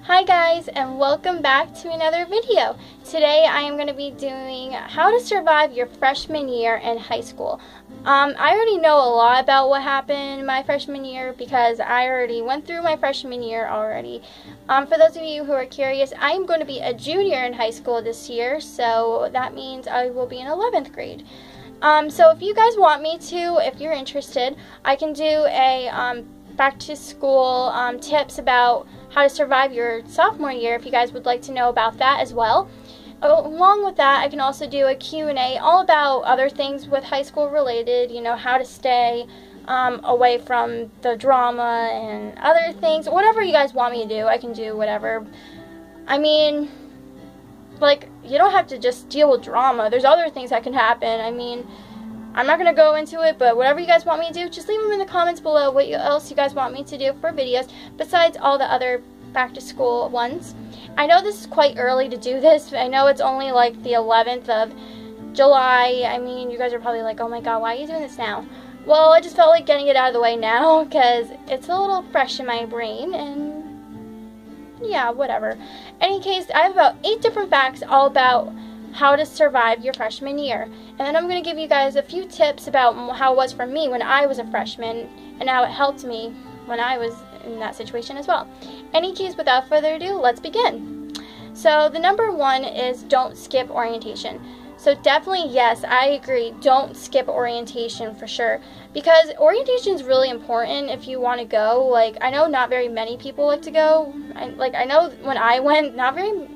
Hi guys, and welcome back to another video. Today I am going to be doing how to survive your freshman year in high school. I already know a lot about what happened my freshman year because I already went through my freshman year already. For those of you who are curious, I am going to be a junior in high school this year, so that means I will be in 11th grade. So if you guys want me to, if you're interested, I can do a back to school tips about how to survive your sophomore year if you guys would like to know about that as well. Along with that, I can also do a Q&A all about other things with high school related, you know, how to stay away from the drama and other things. Whatever you guys want me to do, I can do whatever. I mean, like, you don't have to just deal with drama. There's other things that can happen. I mean, I'm not going to go into it, but whatever you guys want me to do, just leave them in the comments below what else you guys want me to do for videos besides all the other back to school ones. I know this is quite early to do this. I know it's only like the 11th of July. I mean, you guys are probably like, oh my god, why are you doing this now? Well, I just felt like getting it out of the way now because it's a little fresh in my brain and yeah, whatever. Any case, I have about 8 different facts all about how to survive your freshman year. And then I'm going to give you guys a few tips about how it was for me when I was a freshman and how it helped me when I was in that situation as well. Any case, without further ado, let's begin. So the number 1 is don't skip orientation. So definitely, yes, I agree, don't skip orientation for sure. Because orientation is really important if you want to go. Like, I know not very many people like to go. I know when I went, not very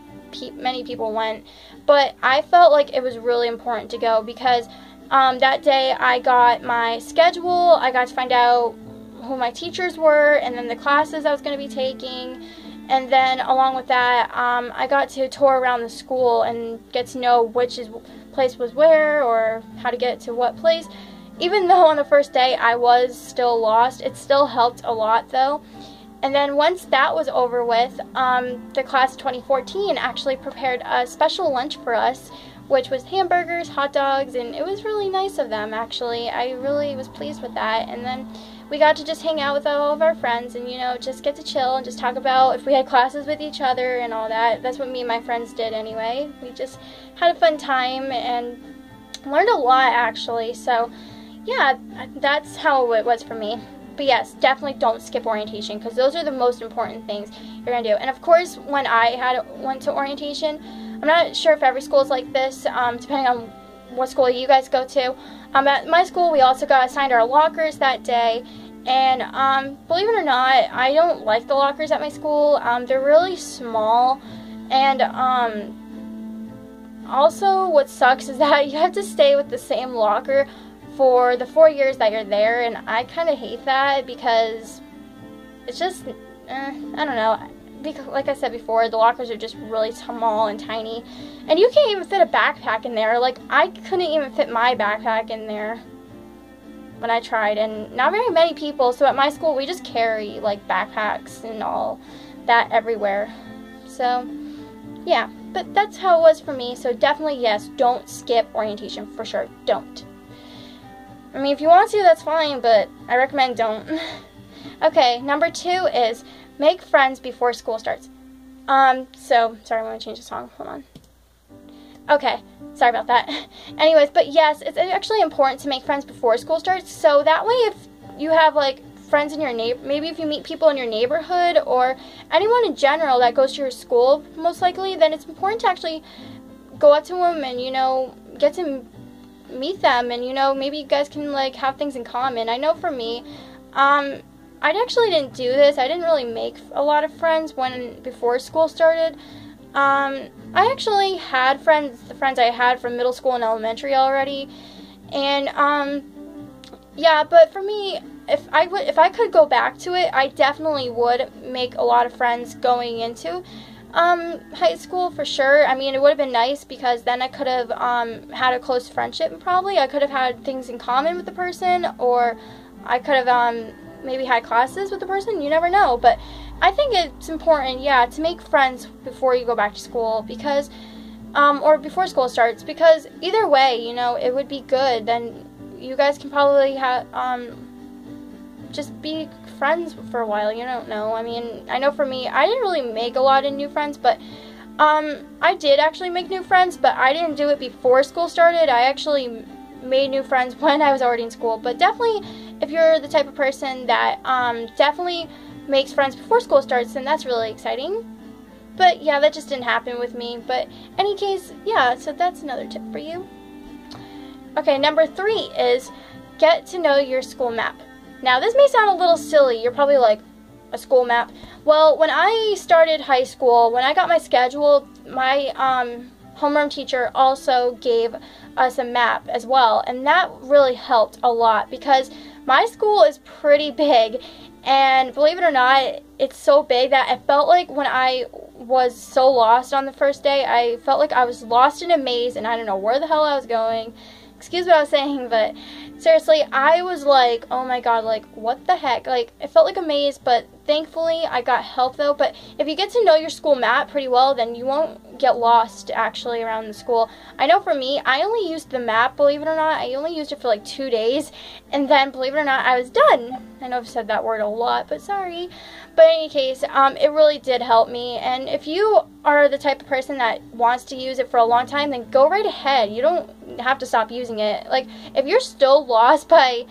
many people went, but I felt like it was really important to go because that day I got my schedule, I got to find out who my teachers were and then the classes I was going to be taking, and then along with that I got to tour around the school and get to know which place was where or how to get to what place. Even though on the first day I was still lost, it still helped a lot though. And then once that was over with, the class of 2014 actually prepared a special lunch for us, which was hamburgers, hot dogs, and it was really nice of them, actually. I really was pleased with that. And then we got to just hang out with all of our friends and, you know, just get to chill and just talk about if we had classes with each other and all that. That's what me and my friends did anyway. We just had a fun time and learned a lot, actually. So, yeah, that's how it was for me. But yes, definitely don't skip orientation because those are the most important things you're going to do. And of course, when I went to orientation, I'm not sure if every school is like this, depending on what school you guys go to. At my school, we also got assigned our lockers that day. And believe it or not, I don't like the lockers at my school. They're really small. And also what sucks is that you have to stay with the same locker for the 4 years that you're there, and I kind of hate that because it's just, I don't know, because like I said before, the lockers are just really small and tiny, and you can't even fit a backpack in there. Like, I couldn't even fit my backpack in there when I tried, and not very many people, so at my school, we just carry, like, backpacks and all that everywhere, so, yeah, but that's how it was for me, so definitely, yes, don't skip orientation, for sure, don't. I mean, if you want to, that's fine, but I recommend don't. Okay, number 2 is make friends before school starts. Sorry, I'm going to change the song. Hold on. Okay, sorry about that. Anyways, but yes, it's actually important to make friends before school starts, so that way if you have, like, friends in your maybe if you meet people in your neighborhood or anyone in general that goes to your school, most likely, then it's important to actually go up to them and, you know, get to meet them, and, you know, maybe you guys can, like, have things in common. I know for me, I actually didn't do this. I didn't really make a lot of friends before school started. I actually had the friends I had from middle school and elementary already, and yeah, but for me, if I could go back to it, I definitely would make a lot of friends going into high school for sure. I mean, it would have been nice because then I could have had a close friendship probably. I could have had things in common with the person, or I could have maybe had classes with the person. You never know. But I think it's important, yeah, to make friends before you go back to school because, or before school starts, because either way, you know, it would be good. Then you guys can probably have, just be friends for a while. You don't know. I mean, I know for me, I didn't really make a lot of new friends, but I did actually make new friends, but I didn't do it before school started. I actually made new friends when I was already in school. But definitely, if you're the type of person that definitely makes friends before school starts, then that's really exciting. But yeah, that just didn't happen with me. But any case, yeah, so that's another tip for you. Okay, number 3 is get to know your school map. Now, this may sound a little silly. You're probably like, a school map? Well, when I started high school, when I got my schedule, my homeroom teacher also gave us a map as well, and that really helped a lot because my school is pretty big, and believe it or not, it's so big that it felt like when I was so lost on the first day, I felt like I was lost in a maze and I don't know where the hell I was going. Excuse what I was saying, but seriously, I was like, oh my god, like, what the heck? Like, it felt like a maze, but thankfully, I got help, though. But if you get to know your school map pretty well, then you won't get lost, actually, around the school. I know for me, I only used the map, believe it or not. I only used it for, like, 2 days, and then, believe it or not, I was done. I know I've said that word a lot, but sorry. But in any case, it really did help me, and if you are the type of person that wants to use it for a long time, then go right ahead. You don't have to stop using it. Like, if you're still lost by,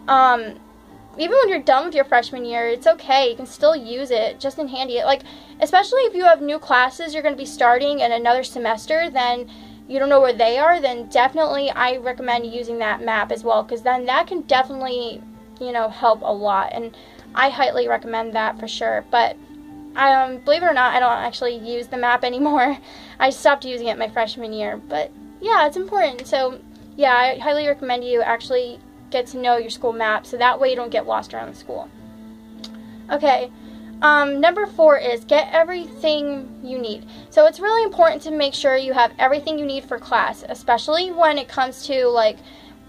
even when you're done with your freshman year, it's okay. You can still use it just in handy. Like, especially if you have new classes you're going to be starting in another semester, then you don't know where they are, then definitely I recommend using that map as well, because then that can definitely, you know, help a lot, and I highly recommend that for sure. But believe it or not, I don't actually use the map anymore. I stopped using it my freshman year, but yeah, it's important. So yeah, I highly recommend you actually get to know your school map, so that way you don't get lost around the school. Okay, number 4 is get everything you need. So it's really important to make sure you have everything you need for class, especially when it comes to, like,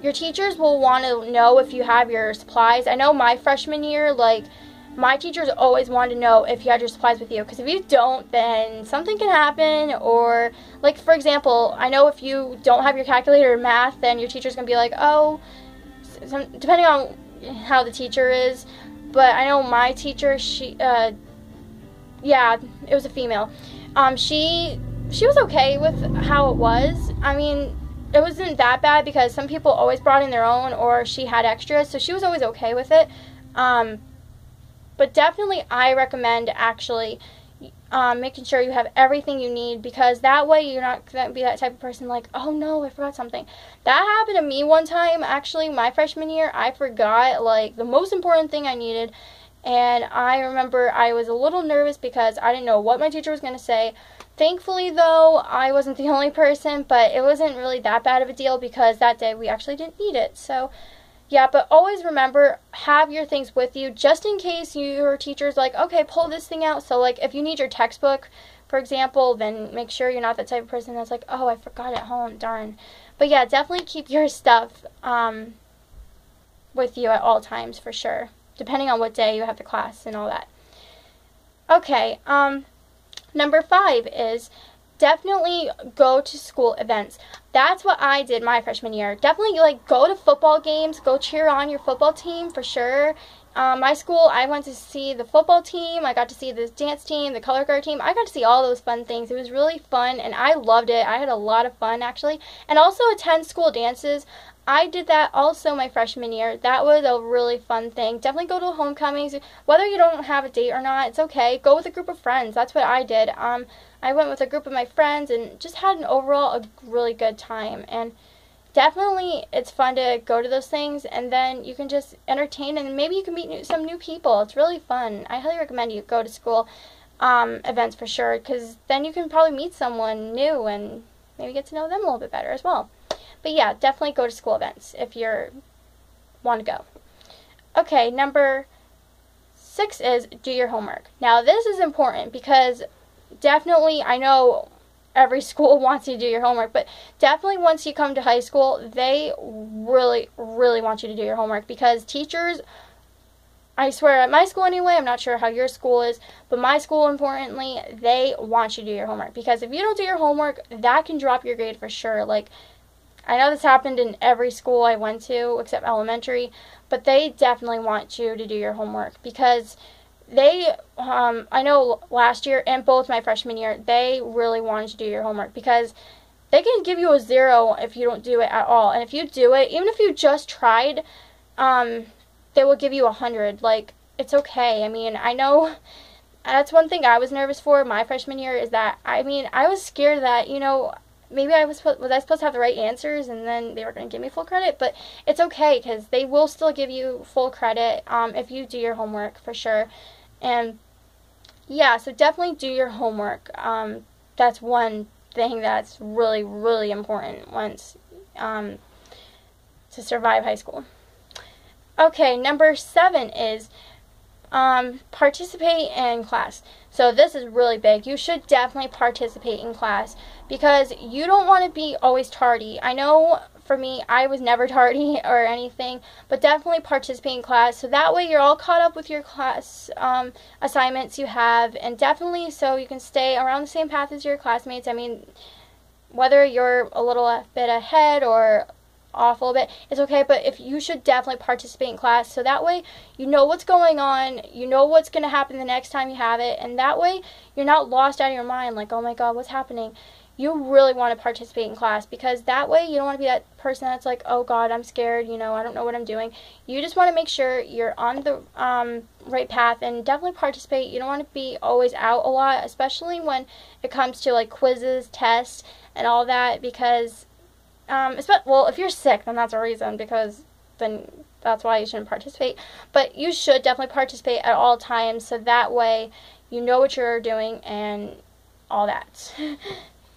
your teachers will want to know if you have your supplies. I know my freshman year, like, my teachers always wanted to know if you had your supplies with you, because if you don't, then something can happen. Or, like, for example, I know if you don't have your calculator in math, then your teacher's going to be like, oh, depending on how the teacher is, but I know my teacher, she, yeah, it was a female, she was okay with how it was. I mean, it wasn't that bad because some people always brought in their own, or she had extras, so she was always okay with it. But definitely I recommend actually making sure you have everything you need, because that way you're not going to be that type of person like, oh no, I forgot something. That happened to me one time, actually, my freshman year. I forgot, like, the most important thing I needed, and I remember I was a little nervous because I didn't know what my teacher was going to say. Thankfully, though, I wasn't the only person, but it wasn't really that bad of a deal because that day we actually didn't need it. So yeah, but always remember, have your things with you just in case your teacher's like, okay, pull this thing out. So, like, if you need your textbook, for example, then make sure you're not the type of person that's like, oh, I forgot it at home, darn. But yeah, definitely keep your stuff with you at all times for sure, depending on what day you have the class and all that. Okay, number 5 is definitely go to school events. That's what I did my freshman year. Definitely, like, go to football games, go cheer on your football team for sure. My school, I went to see the football team, I got to see the dance team, the color guard team. I got to see all those fun things. It was really fun, and I loved it. I had a lot of fun, actually. And also attend school dances. I did that also my freshman year. That was a really fun thing. Definitely go to homecomings. Whether you don't have a date or not, it's okay. Go with a group of friends. That's what I did. I went with a group of my friends and just had an overall a really good time. And definitely it's fun to go to those things, and then you can just entertain, and maybe you can meet some new people. It's really fun. I highly recommend you go to school events for sure, because then you can probably meet someone new and maybe get to know them a little bit better as well. But yeah, definitely go to school events if you want to go. Okay, number 6 is do your homework. Now, this is important because definitely, I know every school wants you to do your homework, but definitely once you come to high school, they really, really want you to do your homework, because teachers, I swear, at my school anyway, I'm not sure how your school is, but my school, importantly, they want you to do your homework, because if you don't do your homework, that can drop your grade for sure. Like, I know this happened in every school I went to except elementary, but they definitely want you to do your homework because I know last year and both my freshman year, they really wanted you to do your homework because they can give you a 0 if you don't do it at all. And if you do it, even if you just tried, they will give you 100. Like, it's okay. I mean, I know that's one thing I was nervous for my freshman year is that, I mean, I was scared that, maybe was I supposed to have the right answers and then they were going to give me full credit, but it's okay because they will still give you full credit if you do your homework for sure. And yeah, so definitely do your homework. That's one thing that's really, really important once to survive high school. Okay, number 7 is participate in class. So this is really big. You should definitely participate in class because you don't want to be always tardy. I know for me, I was never tardy or anything, but definitely participate in class so that way you're all caught up with your class assignments you have, and definitely so you can stay around the same path as your classmates. I mean, whether you're a little bit ahead or off a little bit, it's okay, but if you should definitely participate in class so that way you know what's going on, you know what's going to happen the next time you have it, and that way you're not lost out of your mind like, oh my god, what's happening. You really want to participate in class because that way you don't want to be that person that's like, oh god, I'm scared, I don't know what I'm doing. You just want to make sure you're on the right path and definitely participate. You don't want to be always out a lot, especially when it comes to like quizzes, tests, and all that, because well, if you're sick, then that's a reason, because then that's why you shouldn't participate. But you should definitely participate at all times so that way you know what you're doing and all that.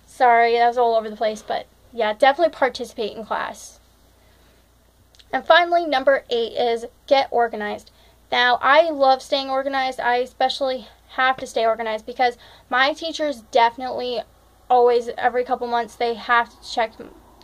Sorry, that was all over the place, but yeah, definitely participate in class. And finally, number 8 is get organized. Now, I love staying organized. I especially have to stay organized because my teachers definitely always, every couple months, they have to check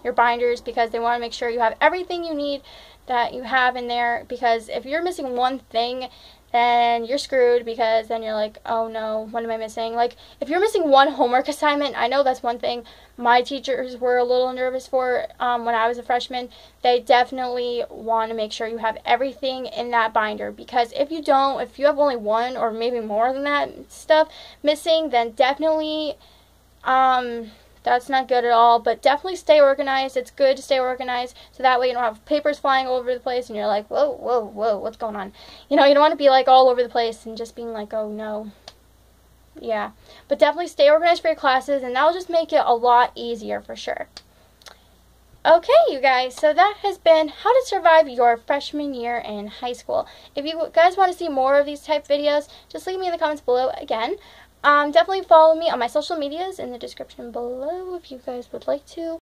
your binders because they want to make sure you have everything you need that you have in there, because if you're missing one thing, then you're screwed, because then you're like, oh no, what am I missing? Like, if you're missing one homework assignment, I know that's one thing my teachers were a little nervous for when I was a freshman. They definitely want to make sure you have everything in that binder, because if you don't, if you have only one or maybe more than that stuff missing, then definitely that's not good at all. But definitely stay organized. It's good to stay organized so that way you don't have papers flying all over the place and you're like, whoa, whoa, whoa, what's going on? You don't want to be like all over the place and just being like, oh no. Yeah, but definitely stay organized for your classes, and that'll just make it a lot easier for sure. Okay, you guys, so that has been how to survive your freshman year in high school. If you guys want to see more of these type videos, just leave me in the comments below again. Definitely follow me on my social medias in the description below if you guys would like to.